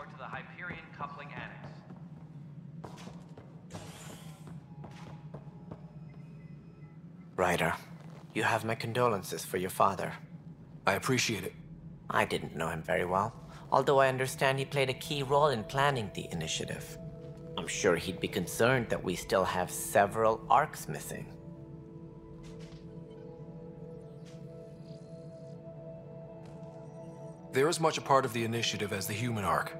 report to the Hyperion Coupling Annex. Ryder, you have my condolences for your father. I appreciate it. I didn't know him very well, although I understand he played a key role in planning the initiative. I'm sure he'd be concerned that we still have several arcs missing. They're as much a part of the initiative as the human arc.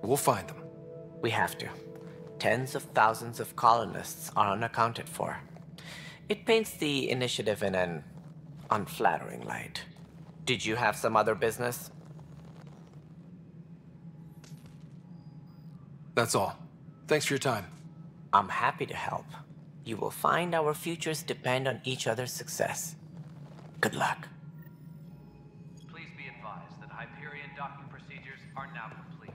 We'll find them. We have to. Tens of thousands of colonists are unaccounted for. It paints the initiative in an unflattering light. Did you have some other business? That's all. Thanks for your time. I'm happy to help. You will find our futures depend on each other's success. Good luck. Please be advised that Hyperion docking procedures are now complete.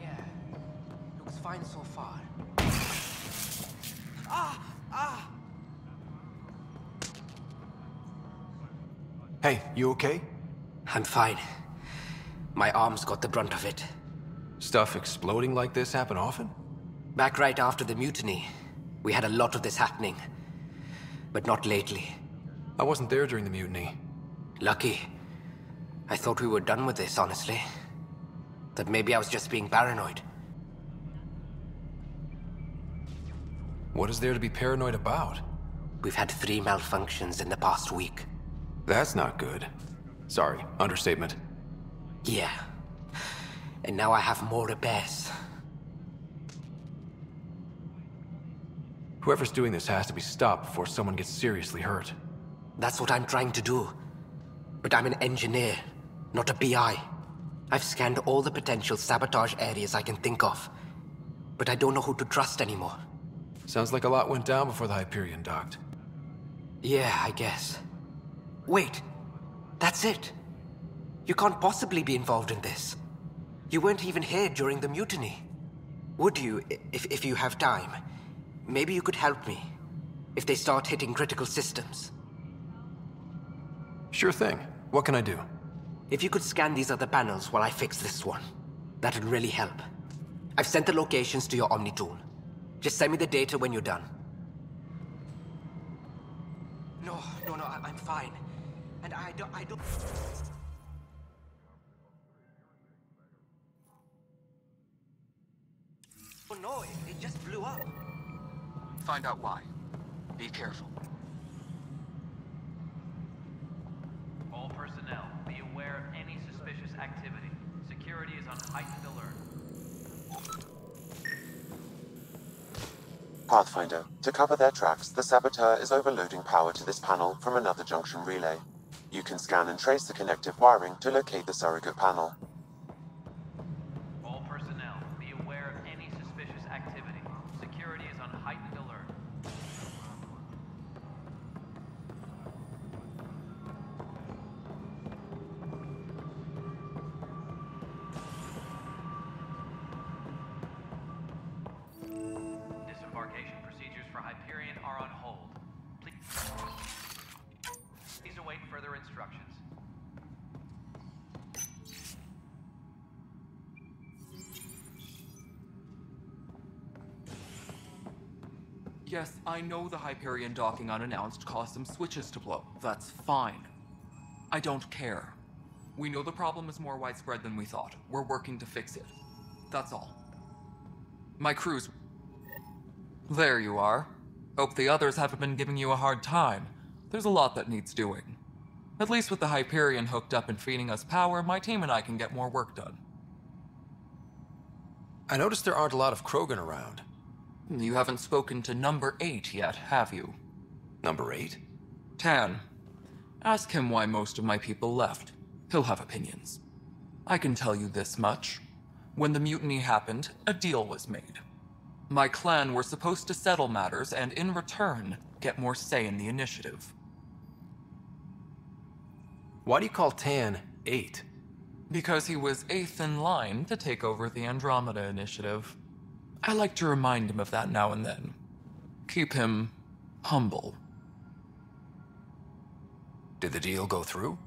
Yeah, looks fine so far. Hey, you okay? I'm fine. My arms got the brunt of it. Stuff exploding like this happen often? Back right after the mutiny, we had a lot of this happening. But not lately. I wasn't there during the mutiny. Lucky. I thought we were done with this, honestly. That maybe I was just being paranoid. What is there to be paranoid about? We've had 3 malfunctions in the past week. That's not good. Sorry, understatement. Yeah. And now I have more repairs. Whoever's doing this has to be stopped before someone gets seriously hurt. That's what I'm trying to do. But I'm an engineer, not a BI. I've scanned all the potential sabotage areas I can think of. But I don't know who to trust anymore. Sounds like a lot went down before the Hyperion docked. Yeah, I guess. Wait, that's it. You can't possibly be involved in this. You weren't even here during the mutiny. Would you, if you have time? Maybe you could help me, if they start hitting critical systems. Sure thing. What can I do? If you could scan these other panels while I fix this one, that'd really help. I've sent the locations to your Omni tool. Just send me the data when you're done. No, I'm fine. And I don't... Oh no, it just blew up. Find out why. Be careful. All personnel, be aware of any suspicious activity. Security is on heightened alert. Pathfinder, to cover their tracks, the saboteur is overloading power to this panel from another junction relay. You can scan and trace the connective wiring to locate the surrogate panel. All personnel, be aware of any suspicious activity. Security is on heightened alert. Disembarkation procedures for Hyperion are on hold. Please await further instructions. Yes, I know the Hyperion docking unannounced caused some switches to blow. That's fine. I don't care. We know the problem is more widespread than we thought. We're working to fix it. That's all. My crew's... There you are. Hope the others haven't been giving you a hard time. There's a lot that needs doing. At least with the Hyperion hooked up and feeding us power, my team and I can get more work done. I noticed there aren't a lot of Krogan around. You haven't spoken to number 8 yet, have you? Number 8? Tan. Ask him why most of my people left. He'll have opinions. I can tell you this much. When the mutiny happened, a deal was made. My clan were supposed to settle matters and, in return, get more say in the initiative. Why do you call Tan 8? Because he was 8th in line to take over the Andromeda Initiative. I like to remind him of that now and then. Keep him humble. Did the deal go through?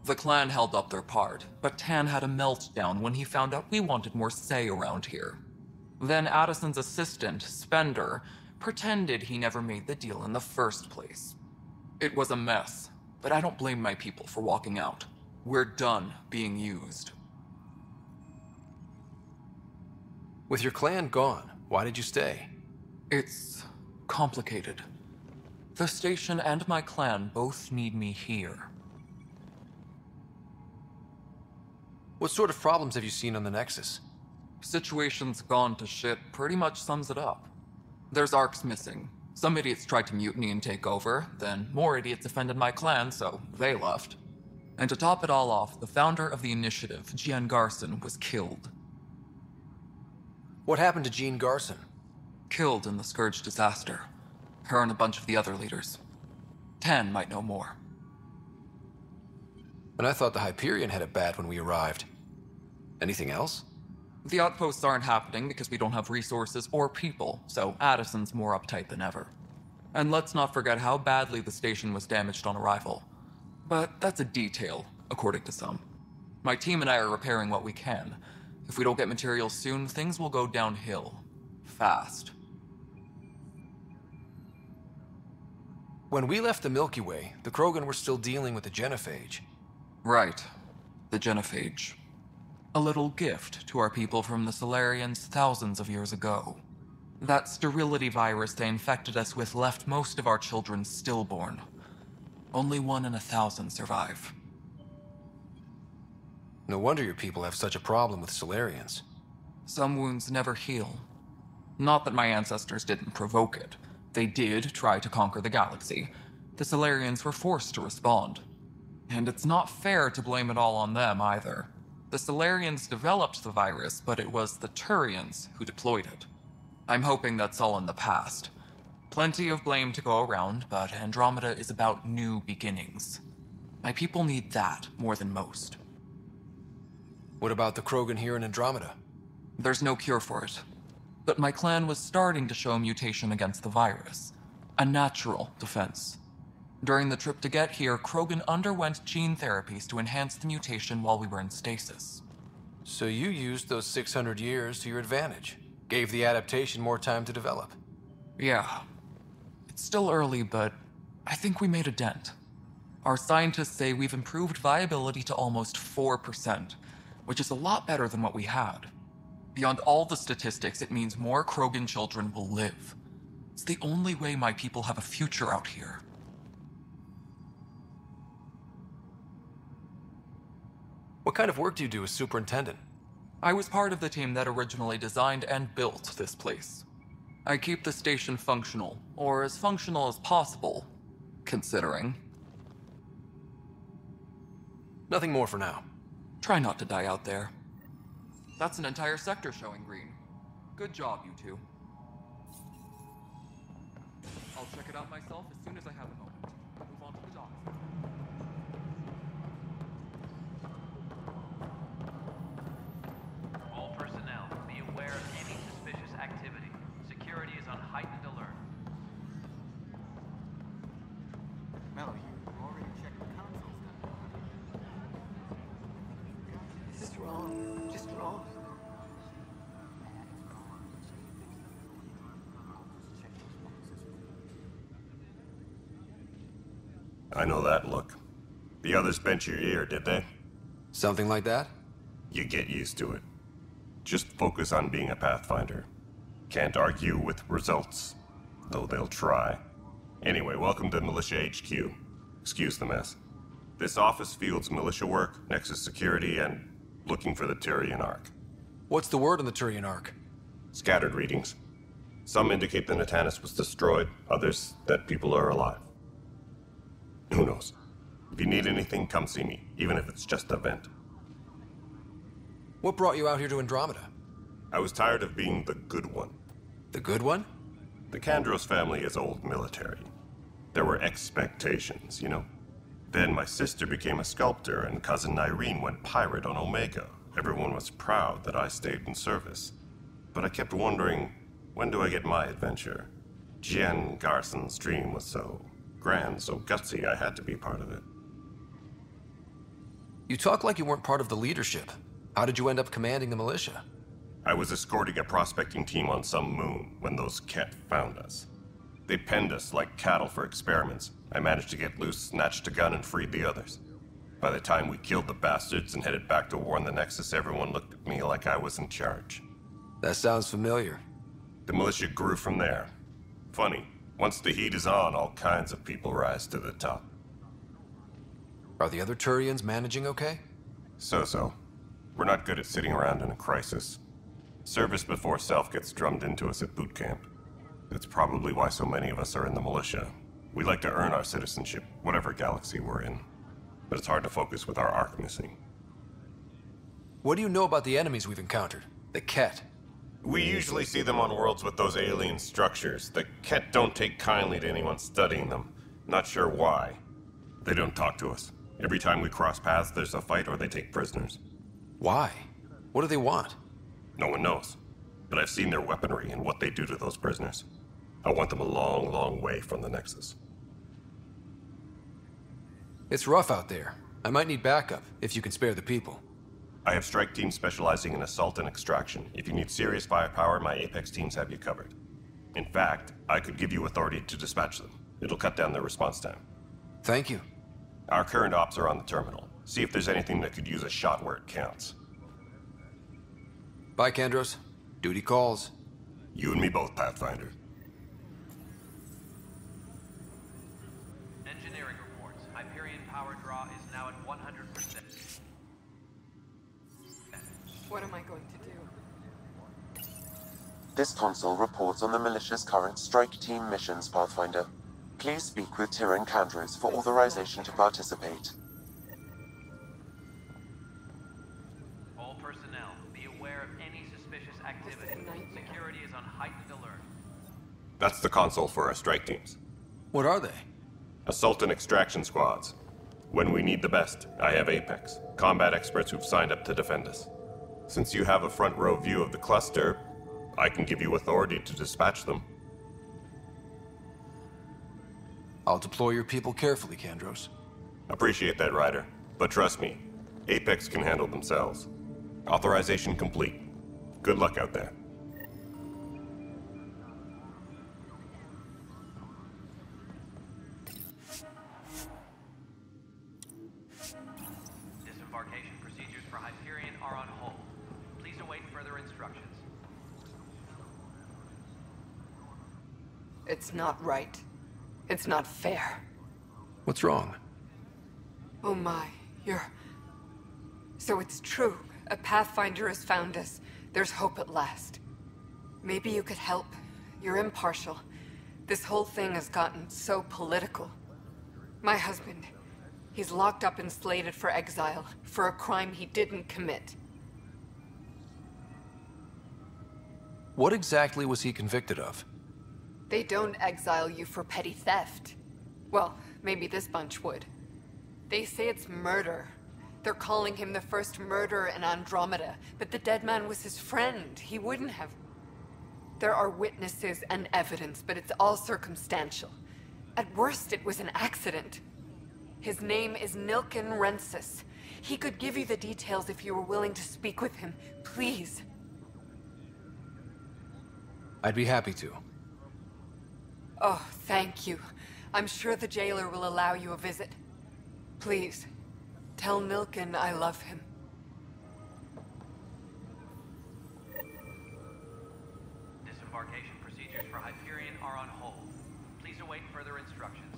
The clan held up their part, but Tan had a meltdown when he found out we wanted more say around here. Then Addison's assistant, Spender, pretended he never made the deal in the first place. It was a mess, but I don't blame my people for walking out. We're done being used. With your clan gone, why did you stay? It's complicated. The station and my clan both need me here. What sort of problems have you seen on the Nexus? Situation's gone to shit pretty much sums it up. There's arcs missing. Some idiots tried to mutiny and take over, then more idiots offended my clan, so they left. And to top it all off, the founder of the Initiative, Jean Garson, was killed. What happened to Jean Garson? Killed in the Scourge disaster. Her and a bunch of the other leaders. Tan might know more. And I thought the Hyperion had it bad when we arrived. Anything else? The outposts aren't happening because we don't have resources or people, so Addison's more uptight than ever. And let's not forget how badly the station was damaged on arrival. But that's a detail, according to some. My team and I are repairing what we can. If we don't get materials soon, things will go downhill. Fast. When we left the Milky Way, the Krogan were still dealing with the genophage. Right. The genophage. A little gift to our people from the Solarians thousands of years ago. That sterility virus they infected us with left most of our children stillborn. Only 1 in 1,000 survive. No wonder your people have such a problem with Solarians. Some wounds never heal. Not that my ancestors didn't provoke it. They did try to conquer the galaxy. The Solarians were forced to respond. And it's not fair to blame it all on them either. The Solarians developed the virus, but it was the Turians who deployed it. I'm hoping that's all in the past. Plenty of blame to go around, but Andromeda is about new beginnings. My people need that more than most. What about the Krogan here in Andromeda? There's no cure for it. But my clan was starting to show a mutation against the virus. A natural defense. During the trip to get here, Krogan underwent gene therapies to enhance the mutation while we were in stasis. So you used those 600 years to your advantage. Gave the adaptation more time to develop. Yeah. It's still early, but I think we made a dent. Our scientists say we've improved viability to almost 4%, which is a lot better than what we had. Beyond all the statistics, it means more Krogan children will live. It's the only way my people have a future out here. What kind of work do you do as superintendent? I was part of the team that originally designed and built this place. I keep the station functional, or as functional as possible, considering. Nothing more for now. Try not to die out there. That's an entire sector showing green. Good job, you two. I'll check it out myself as soon as I have a moment. Move on to the docks. All personnel, be aware of any suspicious activity. Security is on heightened alert. Mel, you already checked the consoles now. This is wrong. Just wrong. I know that look. The others bent your ear, did they? Something like that? You get used to it. Just focus on being a Pathfinder. Can't argue with results, though they'll try. Anyway, welcome to Militia HQ. Excuse the mess. This office fields militia work, Nexus security, and looking for the Turian Ark. What's the word on the Turian Ark? Scattered readings. Some indicate the Natanus was destroyed, others that people are alive. Who knows? If you need anything, come see me, even if it's just a vent. What brought you out here to Andromeda? I was tired of being the good one. The good one? The Kandros family is old military. There were expectations, you know? Then my sister became a sculptor and cousin Irene went pirate on Omega. Everyone was proud that I stayed in service. But I kept wondering, when do I get my adventure? Jen Garson's dream was so grand, so gutsy, I had to be part of it. You talk like you weren't part of the leadership. How did you end up commanding the militia? I was escorting a prospecting team on some moon when those kett found us. They penned us like cattle for experiments. I managed to get loose, snatched a gun, and freed the others. By the time we killed the bastards and headed back to war in the Nexus, everyone looked at me like I was in charge. That sounds familiar. The militia grew from there. Funny, once the heat is on, all kinds of people rise to the top. Are the other Turians managing okay? So-so. We're not good at sitting around in a crisis. Service before self gets drummed into us at boot camp. That's probably why so many of us are in the militia. We like to earn our citizenship, whatever galaxy we're in. But it's hard to focus with our arc missing. What do you know about the enemies we've encountered? The kett? We usually see them on worlds with those alien structures. The kett don't take kindly to anyone studying them. Not sure why. They don't talk to us. Every time we cross paths, there's a fight or they take prisoners. Why? What do they want? No one knows. But I've seen their weaponry and what they do to those prisoners. I want them a long, long way from the Nexus. It's rough out there. I might need backup, if you can spare the people. I have strike teams specializing in assault and extraction. If you need serious firepower, my Apex teams have you covered. In fact, I could give you authority to dispatch them. It'll cut down their response time. Thank you. Our current ops are on the terminal. See if there's anything that could use a shot where it counts. Bye, Kandros. Duty calls. You and me both, Pathfinder. Engineering reports. Hyperion power draw is now at 100%. What am I going to do? This console reports on the militia's current strike team missions, Pathfinder. Please speak with Tyrion Kandros for authorization to participate. All personnel, be aware of any suspicious activity. Security is on heightened alert. That's the console for our strike teams. What are they? Assault and extraction squads. When we need the best, I have Apex, combat experts who've signed up to defend us. Since you have a front row view of the cluster, I can give you authority to dispatch them. I'll deploy your people carefully, Kandros. Appreciate that, Ryder. But trust me, Apex can handle themselves. Authorization complete. Good luck out there. Disembarkation procedures for Hyperion are on hold. Please await further instructions. It's not right. It's not fair. What's wrong? Oh my, So it's true. A Pathfinder has found us. There's hope at last. Maybe you could help. You're impartial. This whole thing has gotten so political. My husband, he's locked up and slated for exile for a crime he didn't commit. What exactly was he convicted of? They don't exile you for petty theft. Well, maybe this bunch would. They say it's murder. They're calling him the first murderer in Andromeda, but the dead man was his friend. He wouldn't have. There are witnesses and evidence, but it's all circumstantial. At worst, it was an accident. His name is Nilken Rensis. He could give you the details if you were willing to speak with him. Please. I'd be happy to. Oh, thank you. I'm sure the jailer will allow you a visit. Please, tell Nilken I love him. Disembarkation procedures for Hyperion are on hold. Please await further instructions.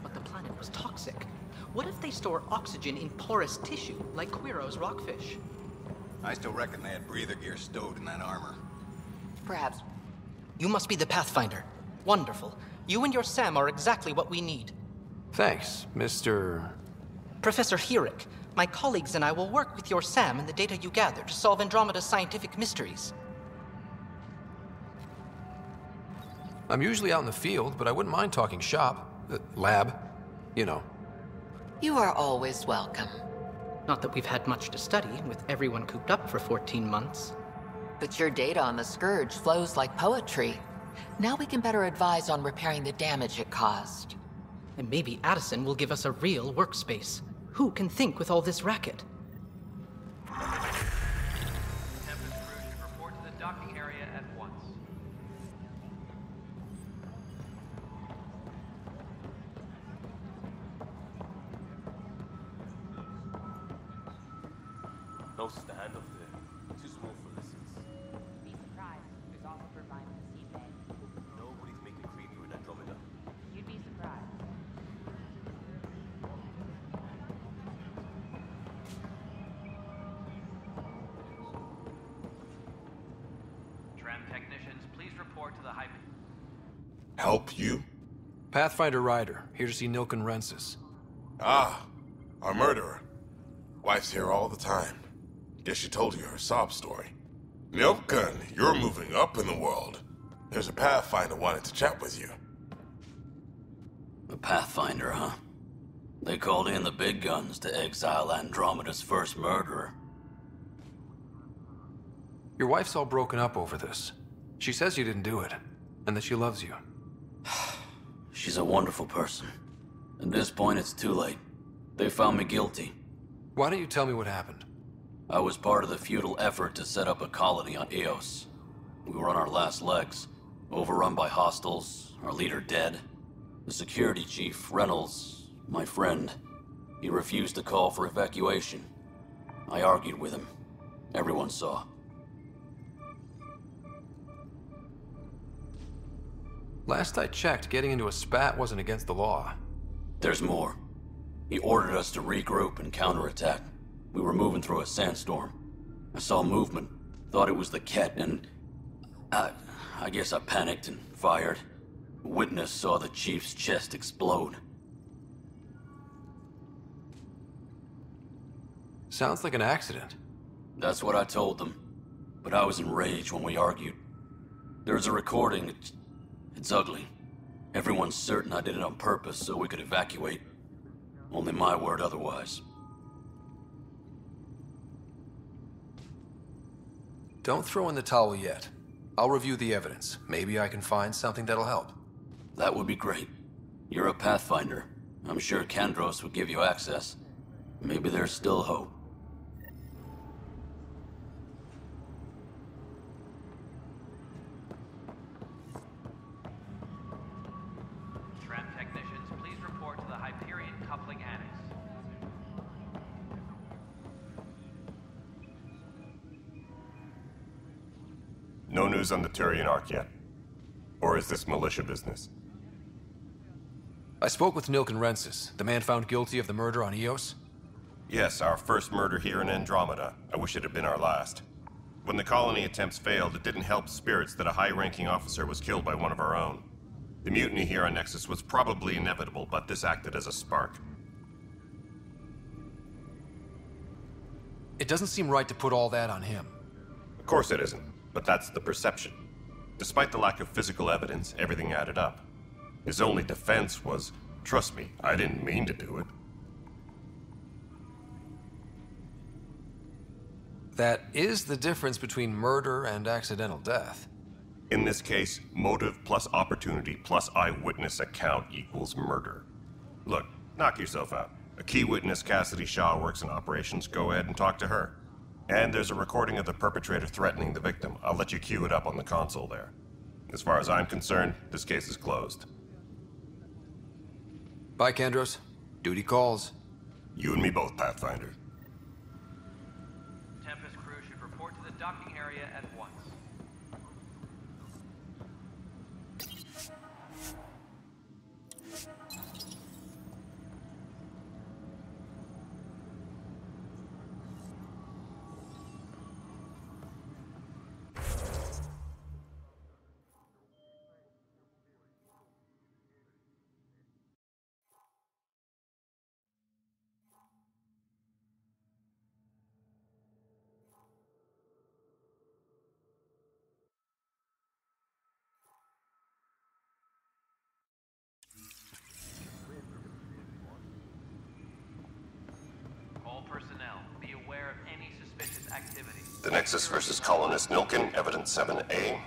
But the planet was toxic. What if they store oxygen in porous tissue, like Quiro's rockfish? I still reckon they had breather gear stowed in that armor. Perhaps. You must be the Pathfinder. Wonderful. You and your Sam are exactly what we need. Thanks, Mr. Professor Herrick, my colleagues and I will work with your Sam and the data you gather to solve Andromeda's scientific mysteries. I'm usually out in the field, but I wouldn't mind talking shop. Lab. You know. You are always welcome. Not that we've had much to study, with everyone cooped up for 14 months. But your data on the Scourge flows like poetry. Now we can better advise on repairing the damage it caused. And maybe Addison will give us a real workspace. Who can think with all this racket? Tempest crew should report to the docking area at once. No stand up there. Too small for listens. Be surprised. There's also turbine in the seed bay. Nobody's making creepier in Andromeda. You'd be surprised. Tram technicians, please report to the hyper. Help you? Pathfinder Ryder, here to see Nilken Rensis. Ah, our murderer. Wife's here all the time. Guess she told you her sob story. Nilken, you're moving up in the world. There's a Pathfinder wanted to chat with you. A Pathfinder, huh? They called in the big guns to exile Andromeda's first murderer. Your wife's all broken up over this. She says you didn't do it, and that she loves you. She's a wonderful person. At this point, it's too late. They found me guilty. Why don't you tell me what happened? I was part of the futile effort to set up a colony on Eos. We were on our last legs, overrun by hostiles, our leader dead. The security chief, Reynolds, my friend, he refused to call for evacuation. I argued with him. Everyone saw. Last I checked, getting into a spat wasn't against the law. There's more. He ordered us to regroup and counterattack. We were moving through a sandstorm. I saw movement, thought it was the kett, and I guess I panicked and fired. A witness saw the chief's chest explode. Sounds like an accident. That's what I told them. But I was enraged when we argued. There's a recording. It's ugly. Everyone's certain I did it on purpose so we could evacuate. Only my word otherwise. Don't throw in the towel yet. I'll review the evidence. Maybe I can find something that'll help. That would be great. You're a Pathfinder. I'm sure Kandros would give you access. Maybe there's still hope. Tram technicians, please report to the Hyperion coupling annex. No news on the Turian Ark yet? Or is this militia business? I spoke with Nilken Rensis, the man found guilty of the murder on Eos. Yes, our first murder here in Andromeda. I wish it had been our last. When the colony attempts failed, it didn't help spirits that a high-ranking officer was killed by one of our own. The mutiny here on Nexus was probably inevitable, but this acted as a spark. It doesn't seem right to put all that on him. Of course it isn't, but that's the perception. Despite the lack of physical evidence, everything added up. His only defense was, trust me, I didn't mean to do it. That is the difference between murder and accidental death. In this case, motive plus opportunity plus eyewitness account equals murder. Look, knock yourself out. A key witness, Cassidy Shaw, works in operations. Go ahead and talk to her. And there's a recording of the perpetrator threatening the victim. I'll let you cue it up on the console there. As far as I'm concerned, this case is closed. Bye, Kandros. Duty calls. You and me both, Pathfinder. Tempest crew should report to the docking area at once. The Nexus versus colonist Nilkin, evidence 7A.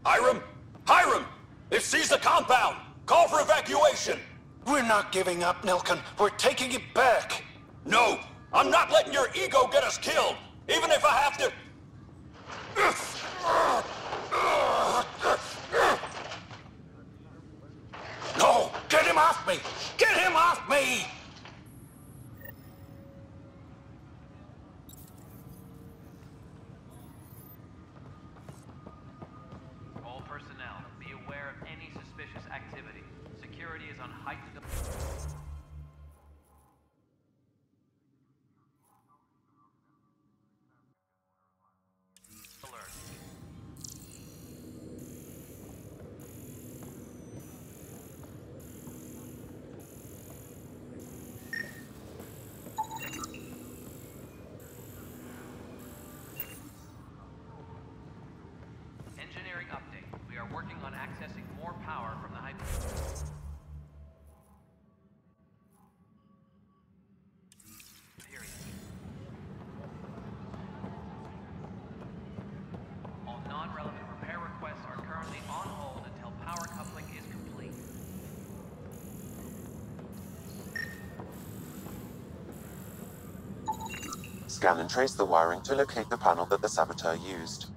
Hiram! Hiram! They've seized the compound! Call for evacuation! We're not giving up, Nilkin. We're taking it back. No! I'm not letting your ego get us killed! Even if I have to... No! Get him off me! Get him off me! All personnel, be aware of any suspicious activity. Security is on heightened alert. Engineering update. We are working on accessing more power from the hyper... Period. All non-relevant repair requests are currently on hold until power coupling is complete. Scan and trace the wiring to locate the panel that the saboteur used.